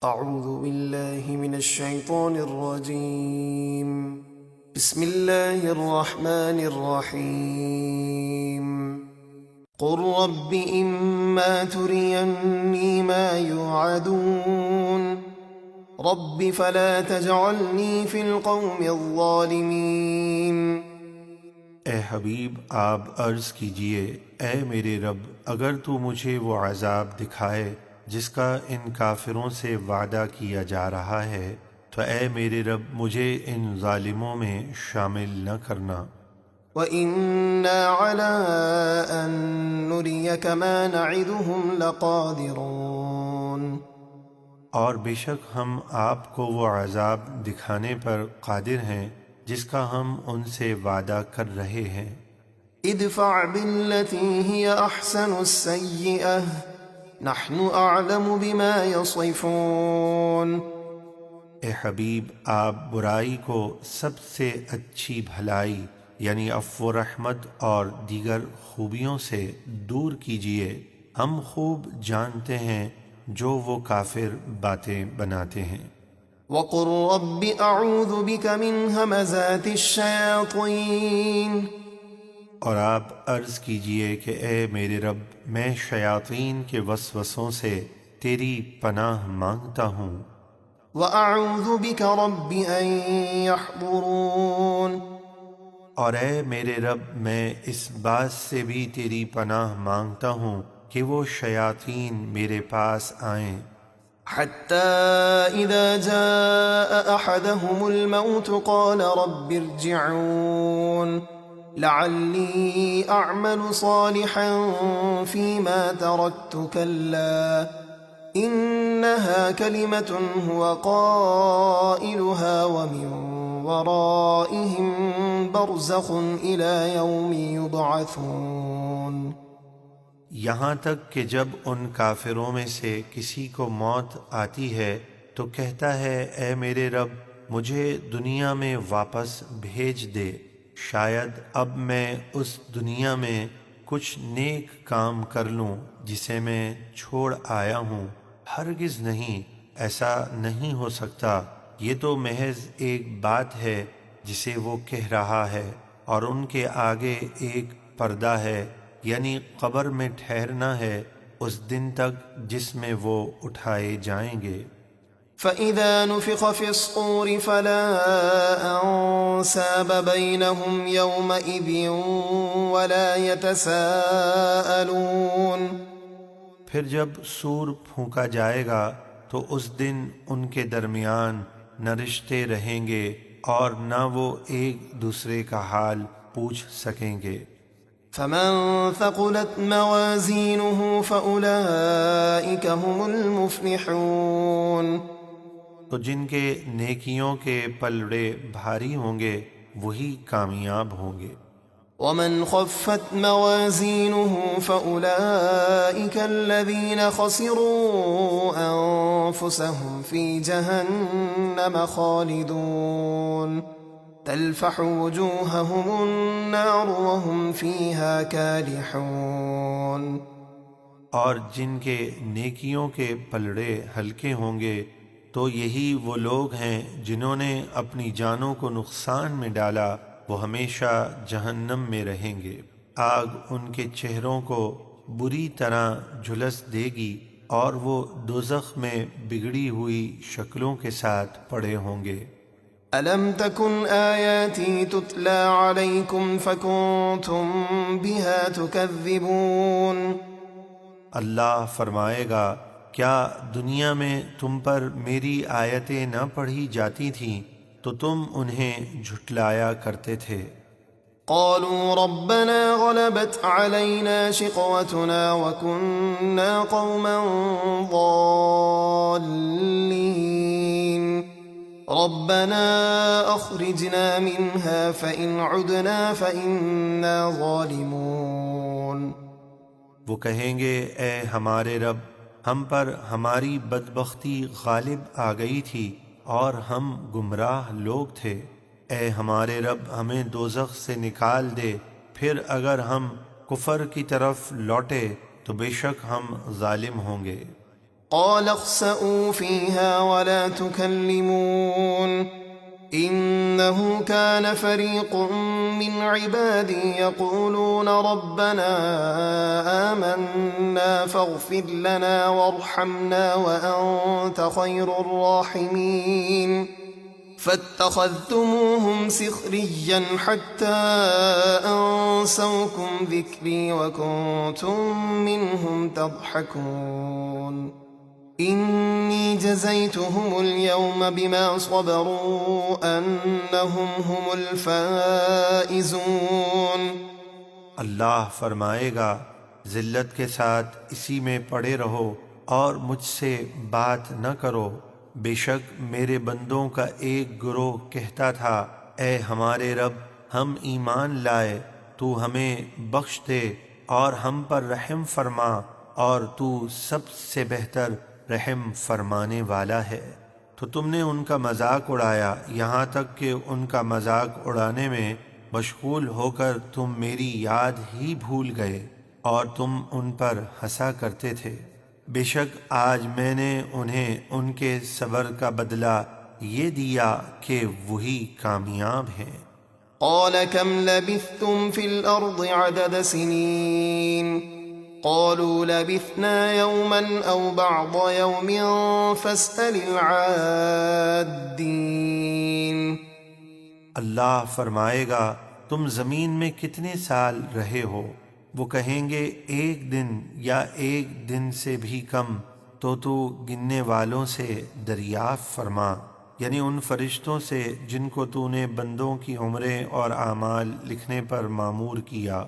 أعوذ بالله من الشيطان الرجيم. بسم الله الرحمن الرحيم. قل رب إما تريني ما يوعدون رب فلا تجعلني في القوم الظالمين. اے حبیب آپ عرض کیجئے، اے میرے رب اگر تو مجھے وہ عذاب دکھائے جس کا ان کافروں سے وعدہ کیا جا رہا ہے تو اے میرے رب مجھے ان ظالموں میں شامل نہ کرنا۔ وَإِنَّا عَلَىٰ أَن نُّرِيَكَ مَا نَعِدُهُمْ لَقَادِرُونَ۔ اور بے شک ہم آپ کو وہ عذاب دکھانے پر قادر ہیں جس کا ہم ان سے وعدہ کر رہے ہیں۔ ادفع بالتي هي أحسن السيئة نحن أعلم بما يصفون۔ اے حبیب آپ برائی کو سب سے اچھی بھلائی یعنی عفو و رحمت اور دیگر خوبیوں سے دور کیجیے، ہم خوب جانتے ہیں جو وہ کافر باتیں بناتے ہیں۔ وقل رب أعوذ بك من همزات الشياطين۔ اور آپ عرض کیجئے کہ اے میرے رب میں شیاطین کے وسوسوں سے تیری پناہ مانگتا ہوں۔ وأعوذ بك رب أن يحضرون۔ اور اے میرے رب میں اس بات سے بھی تیری پناہ مانگتا ہوں کہ وہ شیاطین میرے پاس آئیں۔ حتى إذا جاء أحدهم الموت قال رب ارجعون لعلي أعمل صالحا فيما تركت كلا إنها كلمة هو قائلها ومن ورائهم برزخ إلى يوم يبعثون۔ یہاں تک کہ جب ان کافروں میں سے کسی کو موت آتی ہے تو کہتا ہے اے میرے رب مجھے دنیا میں واپس بھیج دے، شاید اب میں اس دنیا میں کچھ نیک کام کر لوں جسے میں چھوڑ آیا ہوں۔ ہرگز نہیں، ایسا نہیں ہو سکتا، یہ تو محض ایک بات ہے جسے وہ کہہ رہا ہے، اور ان کے آگے ایک پردہ ہے یعنی قبر میں ٹھہرنا ہے اس دن تک جس میں وہ اٹھائے جائیں گے۔ فَإِذَا نُفِخَ فِي الصُّورِ فَلَا أَنسَابَ بَيْنَهُمْ يَوْمَئِذٍ وَلَا يَتَسَاءَلُونَ۔ پھر جب سور پھونکا جائے گا تو اس دن ان کے درمیان نہ رشتے رہیں گے اور نہ وہ ایک دوسرے کا حال پوچھ سکیں گے۔ فَمَن ثَقُلَتْ مَوَازِينُهُ فَأُولَئِكَ هُمُ الْمُفْلِحُونَ۔ تو جن کے نیکیوں کے پلڑے بھاری ہوں گے وہی کامیاب ہوں گے۔ وَمَنْ خَفَّتْ مَوَازِينُهُ فَأُولَئِكَ الَّذِينَ خَسِرُوا أَنفُسَهُمْ فِي جَهَنَّمَ خَالِدُونَ تَلْفَحُ وُجُوهَهُمُ النَّارُ وَهُمْ فِيهَا كَالِحُونَ۔ اور جن کے نیکیوں کے پلڑے ہلکے ہوں گے تو یہی وہ لوگ ہیں جنہوں نے اپنی جانوں کو نقصان میں ڈالا، وہ ہمیشہ جہنم میں رہیں گے، آگ ان کے چہروں کو بری طرح جھلس دے گی اور وہ دوزخ میں بگڑی ہوئی شکلوں کے ساتھ پڑے ہوں گے۔ أَلَمْ تَكُنْ آيَاتِي تُتْلَى عَلَيْكُمْ فَكُنْتُمْ بِهَا تُكَذِّبُونَ۔ اللہ فرمائے گا کیا دنیا میں تم پر میری آیتیں نہ پڑھی جاتی تھیں تو تم انہیں جھٹلایا کرتے تھے۔ قالوا ربنا غلبت علينا شقوتنا وكنا قوما ضالين ربنا أخرجنا منها فإن عدنا فإنا ظالمون۔ وہ کہیں گے اے ہمارے رب ہم پر ہماری بدبختی غالب آ گئی تھی اور ہم گمراہ لوگ تھے، اے ہمارے رب ہمیں دوزخ سے نکال دے، پھر اگر ہم کفر کی طرف لوٹے تو بے شک ہم ظالم ہوں گے۔ قال اخسئوا فيها ولا تكلمون إنه كان فريق من عبادي يقولون ربنا آمنا فاغفر لنا وارحمنا وأنت خير الراحمين فاتخذتموهم سخريا حتى أنسوكم ذكري وكنتم منهم تضحكون إني جزيتهم اليوم بما صبروا أنهم هم الفائزون۔ اللہ فرمائے گا ذلت کے ساتھ اسی میں پڑے رہو اور مجھ سے بات نہ کرو۔ بے شک میرے بندوں کا ایک گروہ کہتا تھا اے ہمارے رب ہم ایمان لائے، تو ہمیں بخش دے اور ہم پر رحم فرما، اور تو سب سے بہتر رحم فرمانے والا ہے۔ تو تم نے ان کا مذاق اڑایا یہاں تک کہ ان کا مذاق اڑانے میں مشغول ہو کر تم میری یاد ہی بھول گئے اور تم ان پر ہنسا کرتے تھے۔ بے شک آج میں نے انہیں ان کے صبر کا بدلہ یہ دیا کہ وہی کامیاب ہیں۔ قال كم لبثتم في الأرض عدد سنين قالوا لبثنا يوما أو بعض يوم فاسأل العادين۔ اللہ فرمائے گا تم زمین میں کتنے سال رہے ہو؟ وہ کہیں گے ایک دن یا ایک دن سے بھی کم، تو گننے والوں سے دریافت فرما، یعنی ان فرشتوں سے جن کو تو نے بندوں کی عمریں اور اعمال لکھنے پر مامور کیا۔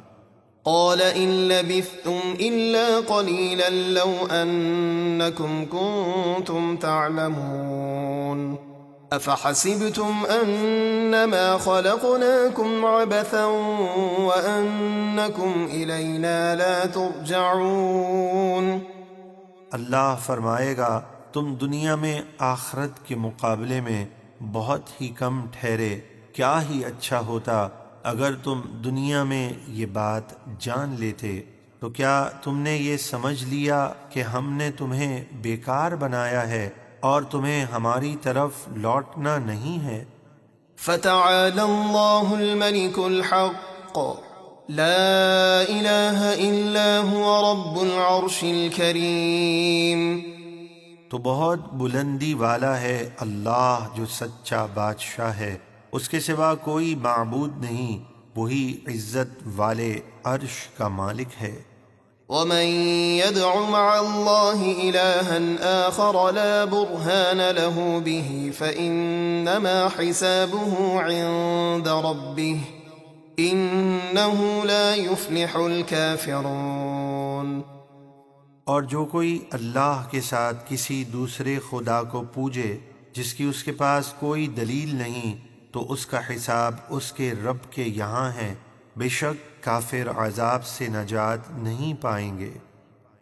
قال إن لبثتم إلا قليلا لو أنكم كنتم تعلمون أفحسبتم أنما خلقناكم عبثا وأنكم إلينا لا ترجعون۔ اللہ فرمائے گا تم دنیا میں آخرت کے مقابلے میں بہت ہی کم ٹھہرے، کیا ہی اچھا ہوتا اگر تم دنیا میں یہ بات جان لیتے۔ تو کیا تم نے یہ سمجھ لیا کہ ہم نے تمہیں بیکار بنایا ہے اور تمہیں ہماری طرف لوٹنا نہیں ہے؟ فتعالى الله الملك الحق لا إله إلا هو رب العرش الكريم۔ تو بہت بلندی والا ہے اللہ جو سچا بادشاہ ہے، اس کے سوا کوئی معبود نہیں، وہی عزت والے عرش کا مالک ہے۔ ومن يدع مع الله إلها آخر لا برهان له به فإنما حسابه عند ربه إنه لا يفلح الكافرون۔ اور جو کوئی اللہ کے ساتھ کسی دوسرے خدا کو پوجے جس کی اس کے پاس کوئی دلیل نہیں، تو اس کا حساب اس کے رب کے یہاں ہے، بے شک کافر عذاب سے نجات نہیں پائیں گے۔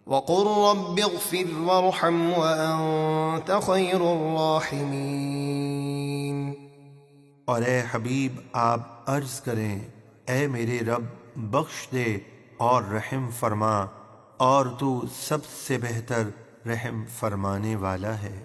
وقل رب اغفر وارحم وأنت خير الراحمين۔ اور اے حبیب آپ عرض کریں اے میرے رب بخش دے اور رحم فرما، اور تو سب سے بہتر رحم فرمانے والا ہے۔